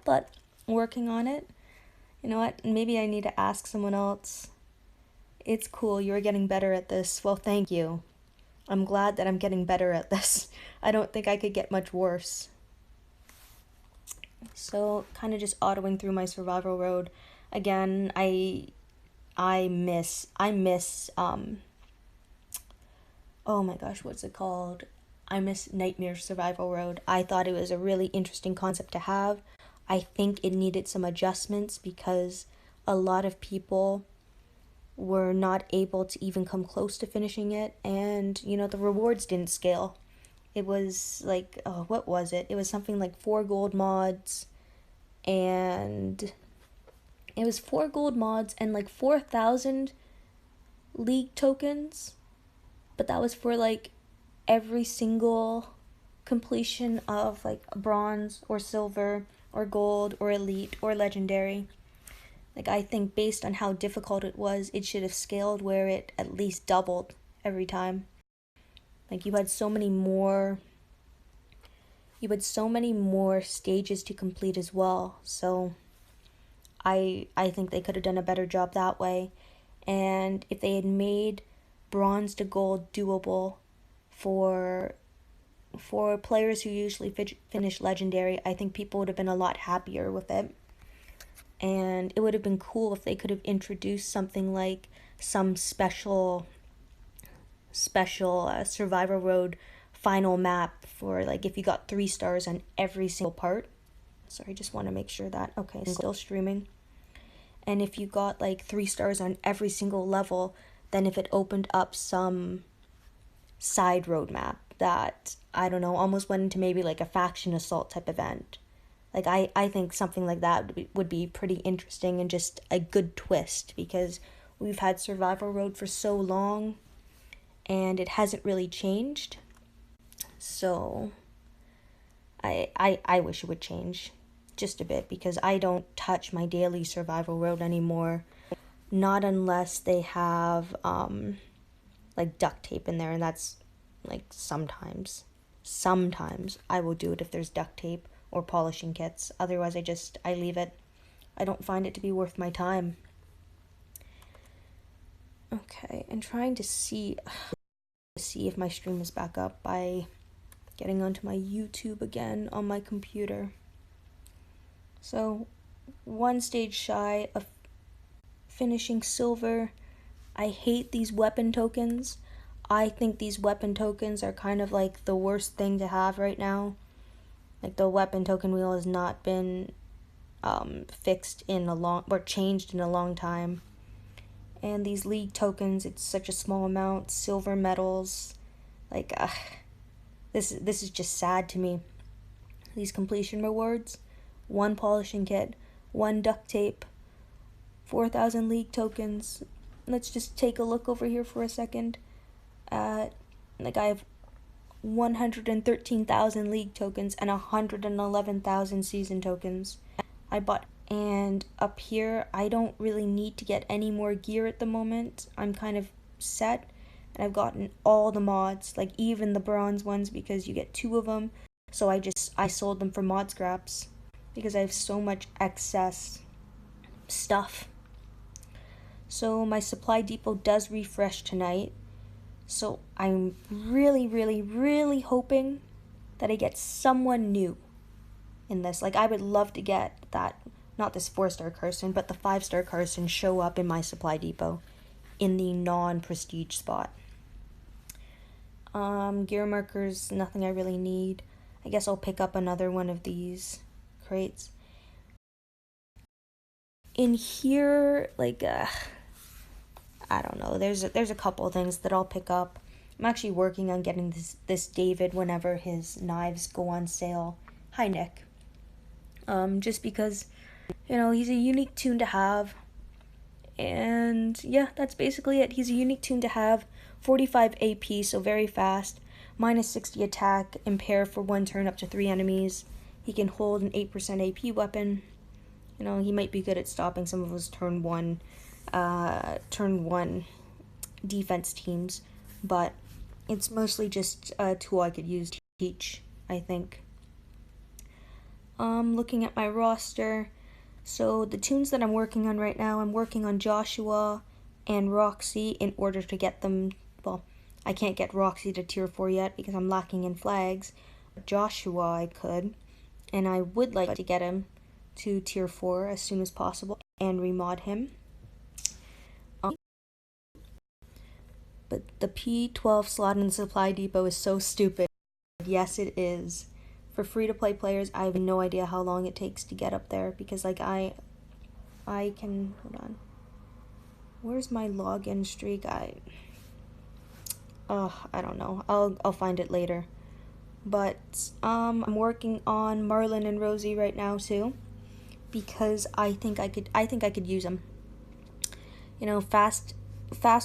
but working on it. You know what? Maybe I need to ask someone else. It's cool, you're getting better at this. Well, thank you. I'm glad that I'm getting better at this. I don't think I could get much worse. So, kind of just autoing through my survival road. Again, I miss oh my gosh, what's it called? I miss Nightmare Survival Road. I thought it was a really interesting concept to have. I think it needed some adjustments because a lot of people were not able to even come close to finishing it, and the rewards didn't scale. It was like, oh, what was it? It was something like 4 gold mods, and like 4,000 league tokens, but that was for like every single completion of like bronze or silver or gold or elite or legendary. Like, I think based on how difficult it was, it should have scaled where it at least doubled every time. Like, you had so many more stages to complete as well. So I think they could have done a better job that way. And if they had made bronze to gold doable for players who usually finish legendary, I think people would have been a lot happier with it. And it would have been cool if they could have introduced something like some special survivor road final map for, like, if you got 3 stars on every single part. Sorry, just want to make sure that okay, still streaming. And if you got like 3 stars on every single level, then if it opened up some side roadmap that, I don't know, almost went into maybe like a faction assault type event. Like, I think something like that would be pretty interesting and just a good twist, because we've had Survival Road for so long and it hasn't really changed. So I wish it would change just a bit, because I don't touch my daily Survival Road anymore. Not unless they have like duct tape in there, and that's like sometimes. Sometimes I will do it if there's duct tape or polishing kits. Otherwise, I leave it. I don't find it to be worth my time. Okay, and trying to see if my stream is back up by getting onto my YouTube again on my computer. So, 1 stage shy of finishing silver. I hate these weapon tokens. I think these weapon tokens are kind of like the worst thing to have right now. Like, the weapon token wheel has not been fixed in a long, or changed in a long time. And these league tokens, it's such a small amount. Silver medals, like, this is just sad to me. These completion rewards: 1 polishing kit, 1 duct tape, 4,000 league tokens. Let's just take a look over here for a second. Like, I have 113,000 league tokens and 111,000 season tokens. And up here, I don't really need to get any more gear at the moment. I'm kind of set, and I've gotten all the mods, like even the bronze ones, because you get 2 of them. So I sold them for mod scraps because I have so much excess stuff. So my supply depot does refresh tonight. So I'm really, really, really hoping that I get someone new in this. Like, I would love to get that, not this 4-star Carson, but the 5-star Carson show up in my supply depot in the non-prestige spot. Gear markers, nothing I really need. I guess I'll pick up another one of these crates. In here, like, I don't know, there's a couple things that I'll pick up. I'm actually working on getting this David whenever his knives go on sale. Hi, Nick. Just because, he's a unique toon to have. And yeah, that's basically it. He's a unique toon to have. 45 AP, so very fast. Minus 60 attack, impair for 1 turn up to 3 enemies. He can hold an 8% AP weapon. He might be good at stopping some of his turn 1 defense teams, but it's mostly just a tool I could use to teach, I think. Looking at my roster, so the tunes that I'm working on right now, I'm working on Joshua and Roxy in order to get them, well, I can't get Roxy to tier 4 yet because I'm lacking in flags. Joshua I could, and I would like to get him to tier 4 as soon as possible and remod him. But the P12 slot in the supply depot is so stupid. Yes, it is. For free-to-play players, I have no idea how long it takes to get up there because, like, I can, hold on. Where's my login streak? I don't know. I'll find it later. But I'm working on Marlon and Rosie right now too because I think I could use them. You know, fast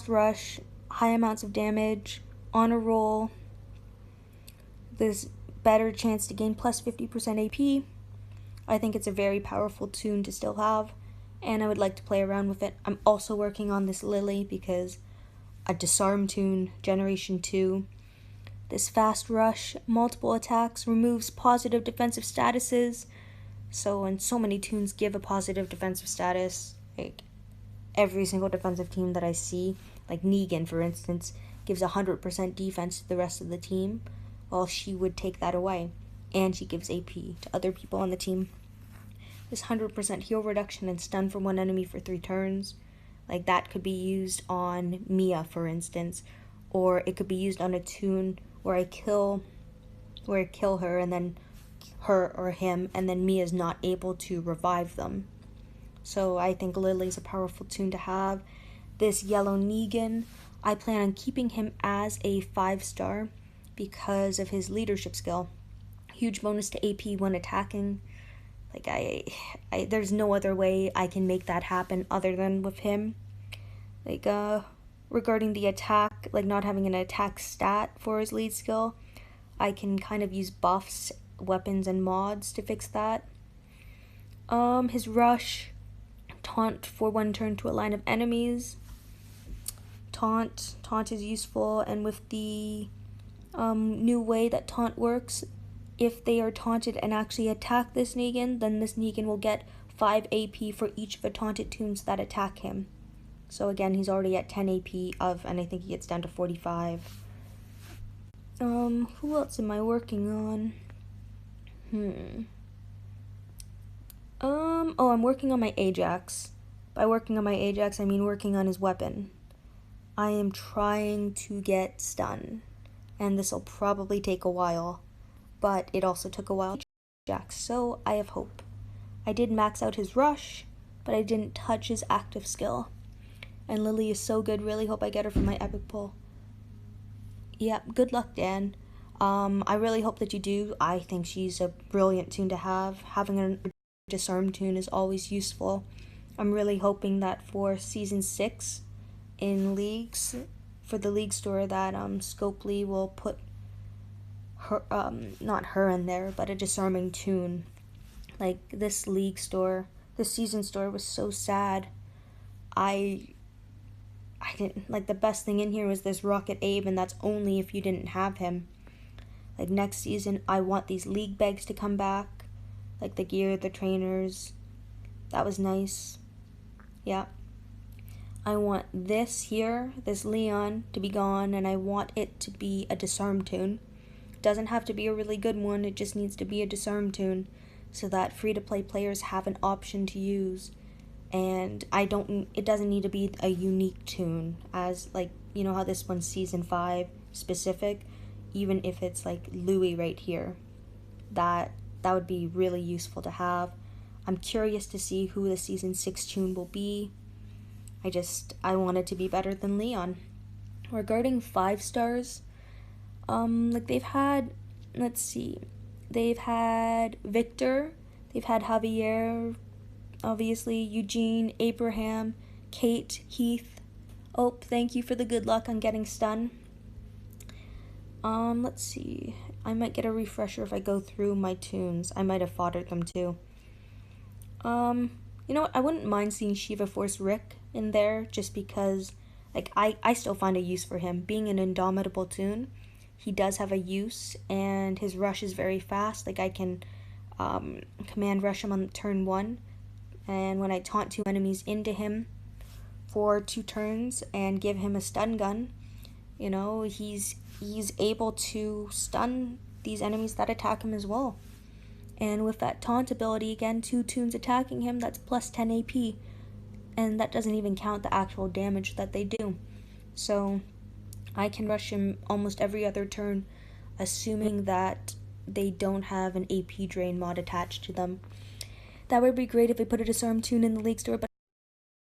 rush, high amounts of damage, on a roll. There's better chance to gain plus 50% AP. I think it's a very powerful tune to still have, and I would like to play around with it. I'm also working on this Lily because a disarm tune, generation 2. This fast rush, multiple attacks, removes positive defensive statuses. And so many tunes give a positive defensive status. Like every single defensive team that I see, like Negan for instance, gives 100% defense to the rest of the team. Well, she would take that away, and she gives AP to other people on the team. This 100% heal reduction and stun from one enemy for 3 turns, like that could be used on Mia, for instance, or it could be used on a tune where I kill her and then her or him, and then Mia's not able to revive them. So I think Lily's a powerful tune to have. This yellow Negan, I plan on keeping him as a 5-star. Because of his leadership skill. Huge bonus to AP when attacking. Like, I there's no other way I can make that happen other than with him. Like, regarding the attack, like not having an attack stat for his lead skill, I can kind of use buffs, weapons, and mods to fix that. His rush, taunt for 1 turn to a line of enemies. Taunt is useful, and with the new way that taunt works, if they are taunted and actually attack this Negan, then this Negan will get 5 AP for each of the taunted tunes that attack him. So again, he's already at 10 AP and I think he gets down to 45. Who else am I working on? I'm working on my Ajax. By working on my Ajax, I mean working on his weapon. I am trying to get stun. And this will probably take a while, but it also took a while to Ajax, so I have hope. I did max out his rush, but I didn't touch his active skill. And Lily is so good, really hope I get her for my epic pull. Yep, good luck, Dan. I really hope that you do. I think she's a brilliant tune to have. Having a disarm tune is always useful. I'm really hoping that for season 6 in leagues, for the league store, that Scopely will put her, not her in there, but a disarming tune. Like this league store, this season store was so sad. I didn't like, the best thing in here was this Rocket Abe, and that's only if you didn't have him. Like next season, I want these league bags to come back, like the gear, the trainers. That was nice. Yeah. I want this here, this Leon, to be gone, and I want it to be a disarm tune. It doesn't have to be a really good one, it just needs to be a disarm tune, so that free-to-play players have an option to use. And it doesn't need to be a unique tune, as, like, you know how this one's season 5 specific, even if it's like Louis right here. That would be really useful to have. I'm curious to see who the season 6 tune will be. I want it to be better than Leon. Regarding 5-stars, like they've had Victor, they've had Javier, obviously, Eugene, Abraham, Kate, Heath. Oh, thank you for the good luck on getting stun. Let's see. I might get a refresher if I go through my tunes. I might have foddered them too. You know what? I wouldn't mind seeing Shiva Force Rick in there, just because, like, I still find a use for him. Being an indomitable tune, he does have a use, and his rush is very fast. Like, I can command rush him on turn 1, and when I taunt 2 enemies into him for 2 turns and give him a stun gun, you know, he's able to stun these enemies that attack him as well. And with that taunt ability, again, 2 toons attacking him, that's plus 10 AP. And that doesn't even count the actual damage that they do. So I can rush him almost every other turn, assuming that they don't have an AP drain mod attached to them. That would be great if they put a disarm toon in the League Store, but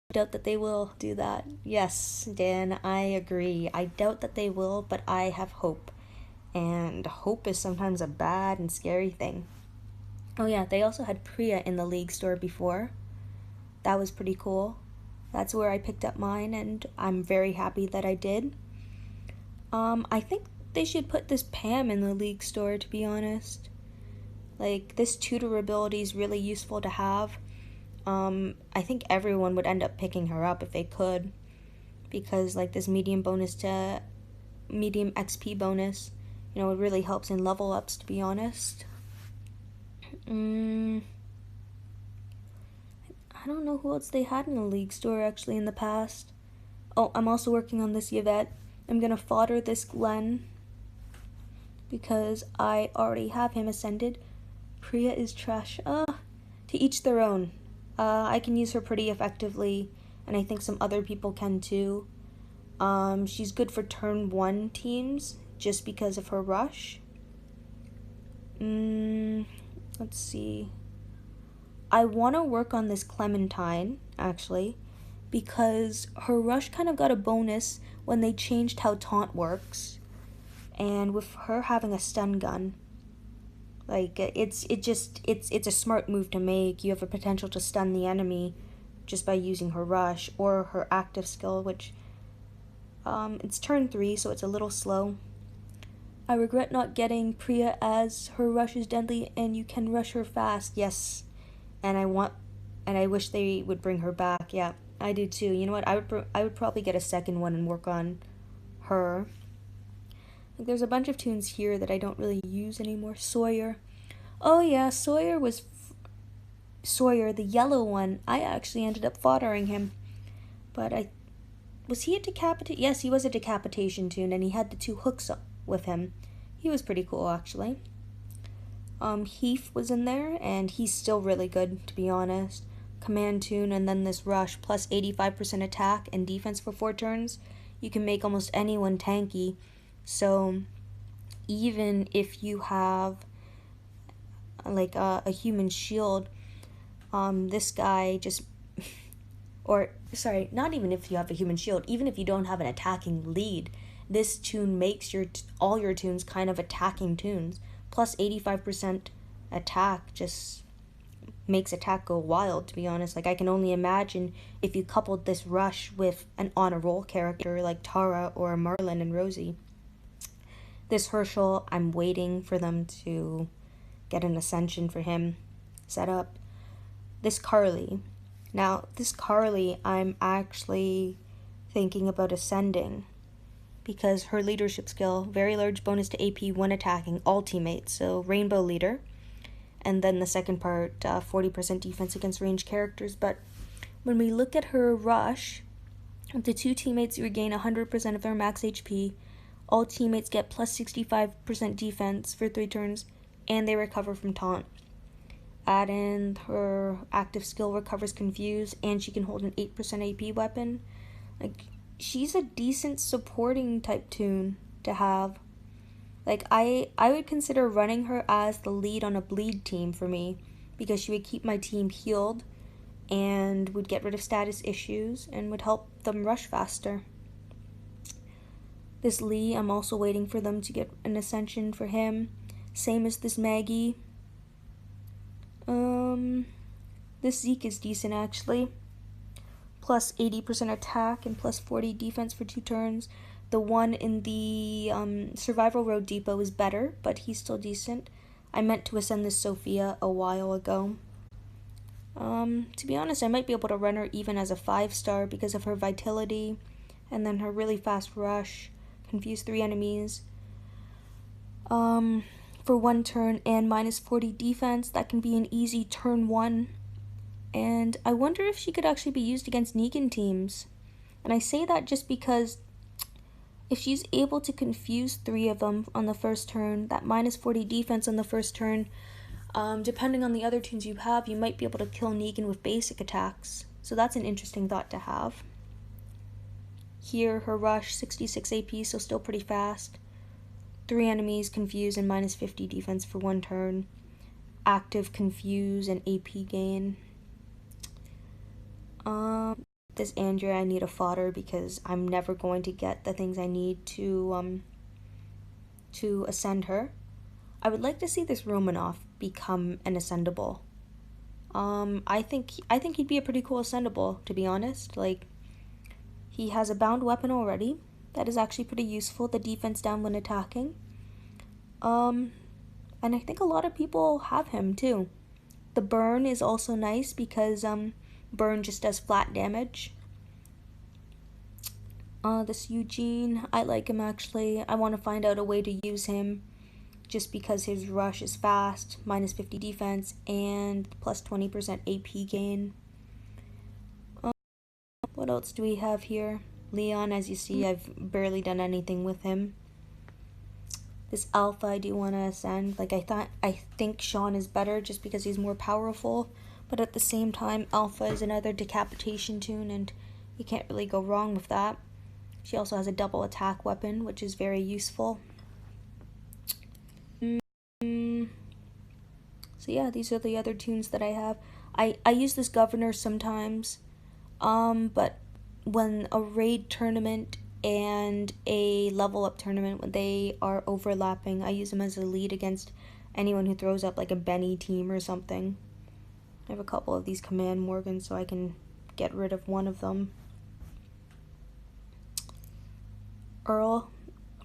I doubt that they will do that. Yes, Dan, I agree. I doubt that they will, but I have hope. And hope is sometimes a bad and scary thing. Oh yeah, they also had Priya in the League Store before. That was pretty cool. That's where I picked up mine, and I'm very happy that I did. I think they should put this Pam in the League Store, to be honest. Like, this tutor ability is really useful to have. I think everyone would end up picking her up if they could, because like this medium XP bonus, you know, it really helps in level ups, to be honest. I don't know who else they had in the League Store actually in the past. Oh, I'm also working on this Yvette. I'm gonna fodder this Glenn because I already have him ascended. Priya is trash. To each their own. I can use her pretty effectively, and I think some other people can too. She's good for turn 1 teams just because of her rush. Let's see. I want to work on this Clementine, actually, because her rush kind of got a bonus when they changed how taunt works. And with her having a stun gun, like, it's a smart move to make. You have a potential to stun the enemy just by using her rush or her active skill, which, it's turn 3, so it's a little slow. I regret not getting Priya as her rush is deadly and you can rush her fast. Yes, and I wish they would bring her back. Yeah, I do too. You know what? I would probably get a second one and work on her. Like, there's a bunch of tunes here that I don't really use anymore. Sawyer. Oh yeah, Sawyer, the yellow one. I actually ended up foddering him. But was he a decapitation? Yes, he was a decapitation toon, and he had the 2 hooks with him. He was pretty cool, actually. Heath was in there, and he's still really good, to be honest. Command toon, and then this rush, plus 85% attack and defense for 4 turns. You can make almost anyone tanky. So even if you have like a human shield, this guy just or sorry, not even if you have a human shield, even if you don't have an attacking lead, this toon makes all your toons kind of attacking toons. Plus 85% attack just makes attack go wild, to be honest. Like, I can only imagine if you coupled this rush with an on-a-roll character like Tara or Marlin and Rosie. This Herschel, I'm waiting for them to get an ascension for him set up. This Carly. Now, this Carly, I'm actually thinking about ascending because her leadership skill, very large bonus to AP when attacking all teammates, so Rainbow Leader. And then the second part, 40% defense against ranged characters. But when we look at her rush, up to 2 teammates regain 100% of their max HP. All teammates get plus 65% defense for 3 turns, and they recover from taunt. Add in her active skill recovers confuse, and she can hold an 8% AP weapon. Like, she's a decent supporting type toon to have. Like, I would consider running her as the lead on a bleed team for me, because she would keep my team healed and would get rid of status issues and would help them rush faster. This Lee, I'm also waiting for them to get an ascension for him. Same as this Maggie. This Zeke is decent, actually. Plus 80% attack and plus 40 defense for 2 turns. The one in the Survival Road Depot is better, but he's still decent. I meant to ascend this Sophia a while ago. To be honest, I might be able to run her even as a 5-star because of her vitality, and then her really fast rush, confuse 3 enemies. for 1 turn and minus 40 defense. That can be an easy turn 1. And I wonder if she could actually be used against Negan teams. And I say that just because if she's able to confuse 3 of them on the first turn, that minus 40 defense on the first turn, depending on the other tunes you have, you might be able to kill Negan with basic attacks. So that's an interesting thought to have. Here, her rush, 66 AP, so still pretty fast. 3 enemies, confuse, and minus 50 defense for 1 turn. Active, confuse, and AP gain. This Andrea, I need a fodder because I'm never going to get the things I need to ascend her. I would like to see this Romanoff become an ascendable. I think he'd be a pretty cool ascendable, to be honest. Like, he has a bound weapon already. That is actually pretty useful, the defense down when attacking. And I think a lot of people have him too. The burn is also nice because burn just does flat damage. This Eugene, I like him actually. I want to find out a way to use him just because his rush is fast, minus 50 defense, and plus 20% AP gain. What else do we have here? Leon, as you see, I've barely done anything with him. This Alpha, I do want to ascend. Like, I think Sean is better just because he's more powerful, but at the same time, Alpha is another decapitation tune, and you can't really go wrong with that. She also has a double attack weapon, which is very useful. So yeah, these are the other tunes that I have. I use this Governor sometimes, but when a raid tournament and a level up tournament, when they are overlapping, I use them as a lead against anyone who throws up like a Benny team or something. I have a couple of these Command Morgans so I can get rid of one of them. Earl,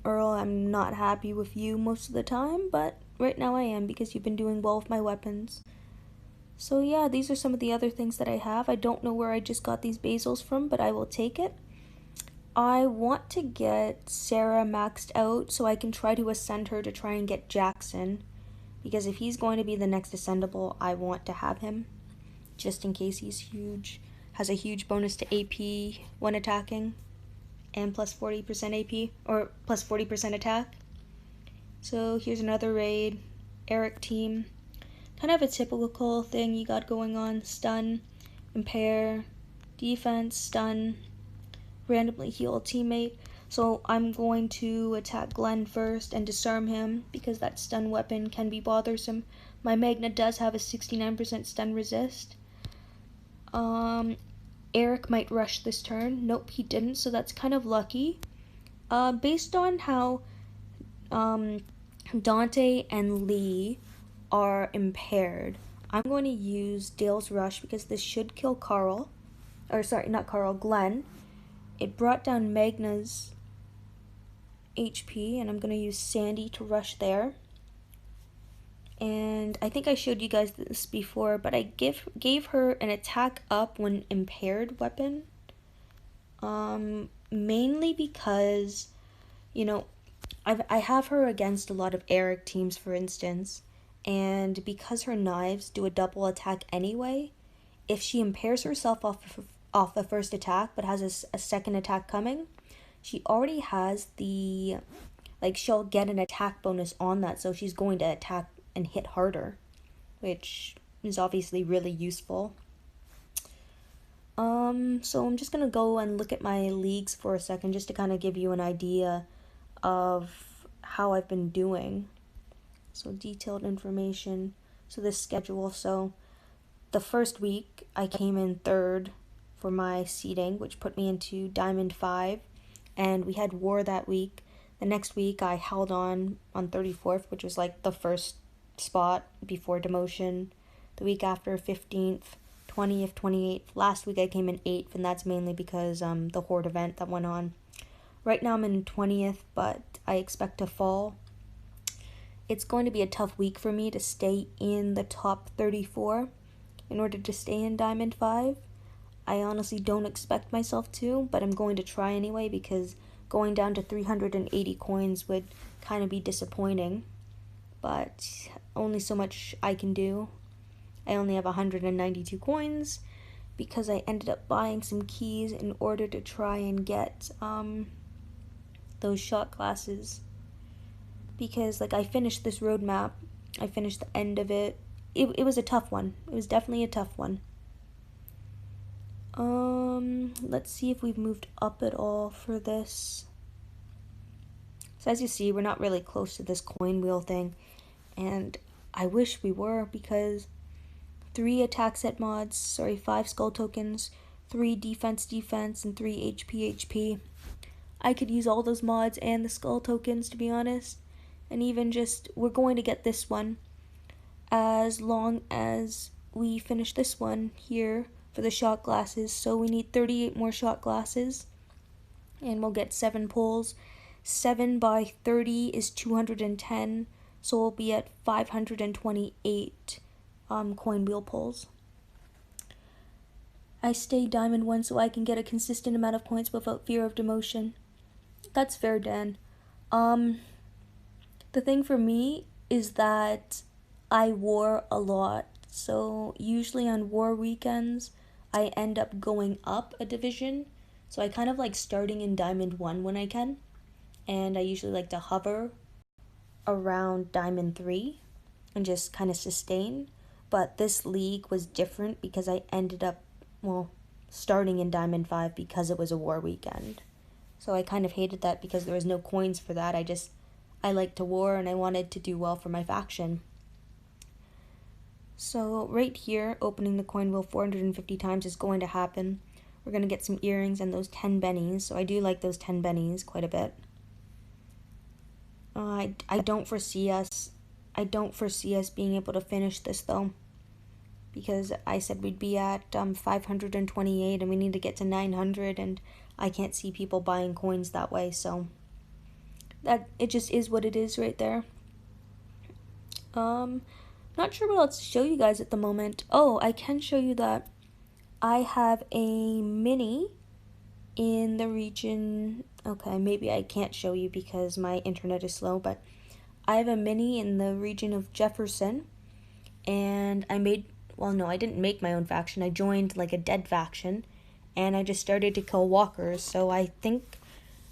I'm not happy with you most of the time, but right now I am because you've been doing well with my weapons. So yeah, these are some of the other things that I have. I don't know where I just got these basils from, but I will take it. I want to get Sarah maxed out so I can try to ascend her to try and get Jackson. Because if he's going to be the next ascendable, I want to have him. Just in case he's huge. Has a huge bonus to AP when attacking. And plus 40% AP, or plus 40% attack. So here's another raid. Eric team. Kind of a typical thing you got going on. Stun, impair, defense, stun, randomly heal a teammate. So I'm going to attack Glenn first and disarm him because that stun weapon can be bothersome. My Magna does have a 69% stun resist. Eric might rush this turn. Nope, he didn't, so that's kind of lucky. Based on how Dante and Lee are impaired, I'm going to use Dale's Rush because this should kill Carl. Or sorry, not Carl, Glenn. It brought down Magna's HP, and I'm going to use Sandy to rush there. And I think I showed you guys this before, but I gave her an attack up when impaired weapon. Mainly because, you know, I have her against a lot of Eric teams, for instance, and because her knives do a double attack anyway, if she impairs herself off the first attack but has a second attack coming, she already has the, like, she'll get an attack bonus on that, so she's going to attack and hit harder, which is obviously really useful. So I'm just gonna go and look at my leagues for a second just to kind of give you an idea of how I've been doing. So detailed information. So this schedule. So the first week I came in 3rd for my seeding, which put me into Diamond 5, and we had war that week. The next week I held on 34th, which was like the first spot before demotion. The week after, 15th, 20th, 28th. Last week I came in 8th, and that's mainly because the Horde event that went on. Right now I'm in 20th, but I expect to fall. It's going to be a tough week for me to stay in the top 34 in order to stay in Diamond 5. I honestly don't expect myself to, but I'm going to try anyway because going down to 380 coins would kind of be disappointing. but only so much I can do. I only have 192 coins because I ended up buying some keys in order to try and get those shot glasses. Because like I finished this roadmap, I finished the end of it. It was a tough one. It was definitely a tough one. Let's see if we've moved up at all for this. So as you see, we're not really close to this coin wheel thing, and I wish we were, because 5 skull tokens, 3 defense, and 3 HP. I could use all those mods and the skull tokens, to be honest. And even just, we're going to get this one as long as we finish this one here for the shot glasses. So we need 38 more shot glasses, and we'll get 7 pulls. 7 by 30 is 210, so we'll be at 528 coin wheel pulls. I stay Diamond 1 so I can get a consistent amount of points without fear of demotion. That's fair, Dan. The thing for me is that I war a lot, so usually on war weekends, I end up going up a division, so I kind of like starting in Diamond 1 when I can, and I usually like to hover around Diamond 3 and just kind of sustain, but this league was different because I ended up, well, starting in Diamond 5 because it was a war weekend. So I kind of hated that because there was no coins for that. I liked to war and I wanted to do well for my faction. So right here, opening the coin wheel 450 times is going to happen. We're going to get some earrings and those 10 bennies. So I do like those 10 bennies quite a bit. I don't foresee us being able to finish this though, because I said we'd be at 528 and we need to get to 900, and I can't see people buying coins that way, so that it just is what it is right there. Not sure what else to show you guys at the moment. Oh, I can show you that I have a mini in the region. Okay, maybe I can't show you because my internet is slow, but I have a mini in the region of Jefferson, and I didn't make my own faction. I joined like a dead faction, and I just started to kill walkers. So I think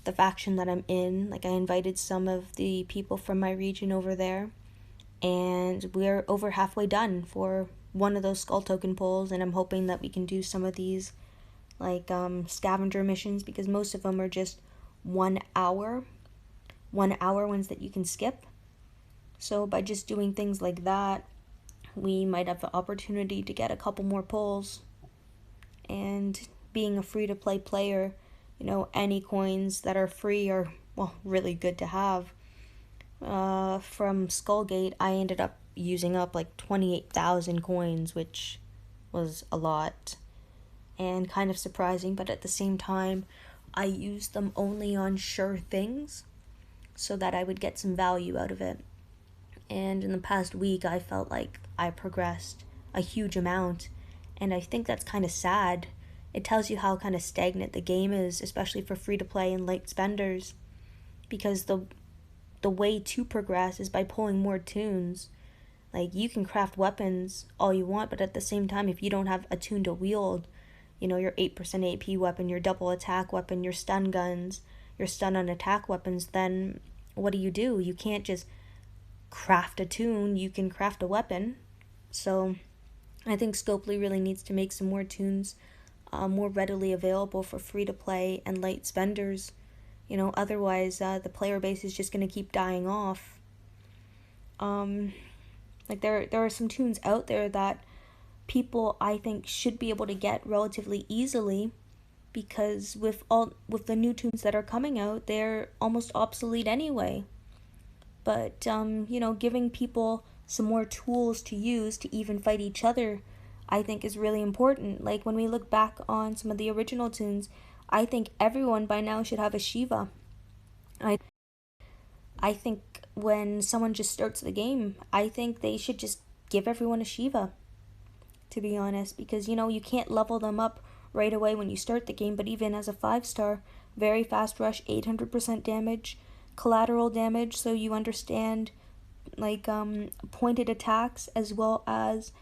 the faction that I'm in, like I invited some of the people from my region over there, and we're over halfway done for one of those skull token pulls, and I'm hoping that we can do some of these like scavenger missions, because most of them are just 1 hour ones that you can skip. So by just doing things like that, we might have the opportunity to get a couple more pulls. And being a free-to-play player, you know, any coins that are free are, well, really good to have. From Skullgate, I ended up using up like 28,000 coins, which was a lot and kind of surprising, but at the same time, I used them only on sure things so that I would get some value out of it. And in the past week, I felt like I progressed a huge amount, and I think that's kind of sad. It tells you how kind of stagnant the game is, especially for free-to-play and late spenders, because the way to progress is by pulling more toons. Like, you can craft weapons all you want, but at the same time, if you don't have a toon to wield, you know, your 8% AP weapon, your double attack weapon, your stun guns, your stun on attack weapons, then what do? You can't just craft a toon, you can craft a weapon. So I think Scopely really needs to make some more toons more readily available for free-to-play and light spenders. You know, otherwise the player base is just going to keep dying off. Like there are some toons out there that people I think should be able to get relatively easily, because with the new toons that are coming out, they're almost obsolete anyway. But you know, giving people some more tools to use to even fight each other, I think is really important. Like when we look back on some of the original toons, I think everyone by now should have a Shiva. I think when someone just starts the game, I think they should just give everyone a Shiva, to be honest, because you know, you can't level them up right away when you start the game, but even as a 5-star, very fast rush, 800% damage, collateral damage, so you understand like pointed attacks, as well as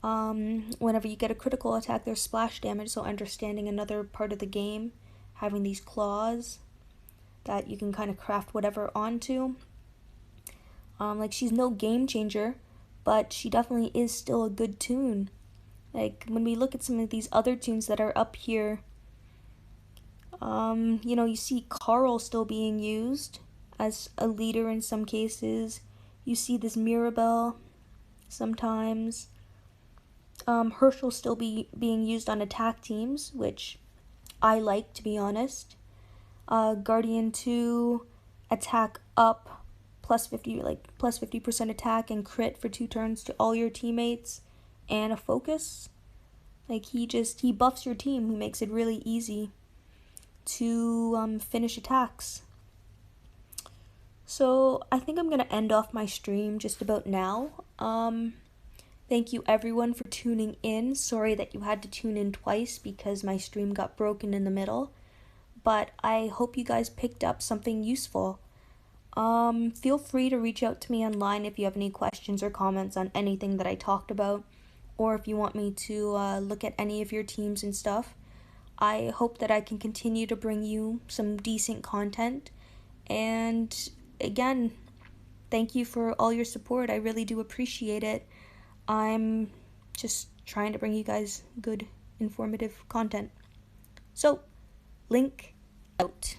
whenever you get a critical attack, there's splash damage. So understanding another part of the game, having these claws that you can kind of craft whatever onto. Like, she's no game changer, but she definitely is still a good toon. Like, when we look at some of these other toons that are up here, you know, you see Carl still being used as a leader in some cases. You see this Mirabelle sometimes. Herschel still being used on attack teams, which I like, to be honest. Guardian 2, attack up, plus 50% attack and crit for 2 turns to all your teammates, and a focus. Like, he buffs your team. He makes it really easy to finish attacks. So I think I'm gonna end off my stream just about now. Thank you everyone for tuning in. Sorry that you had to tune in twice because my stream got broken in the middle, but I hope you guys picked up something useful. Feel free to reach out to me online if you have any questions or comments on anything that I talked about, or if you want me to look at any of your teams and stuff. I hope that I can continue to bring you some decent content, and again, thank you for all your support. I really do appreciate it. I'm just trying to bring you guys good, informative content. So, Link out.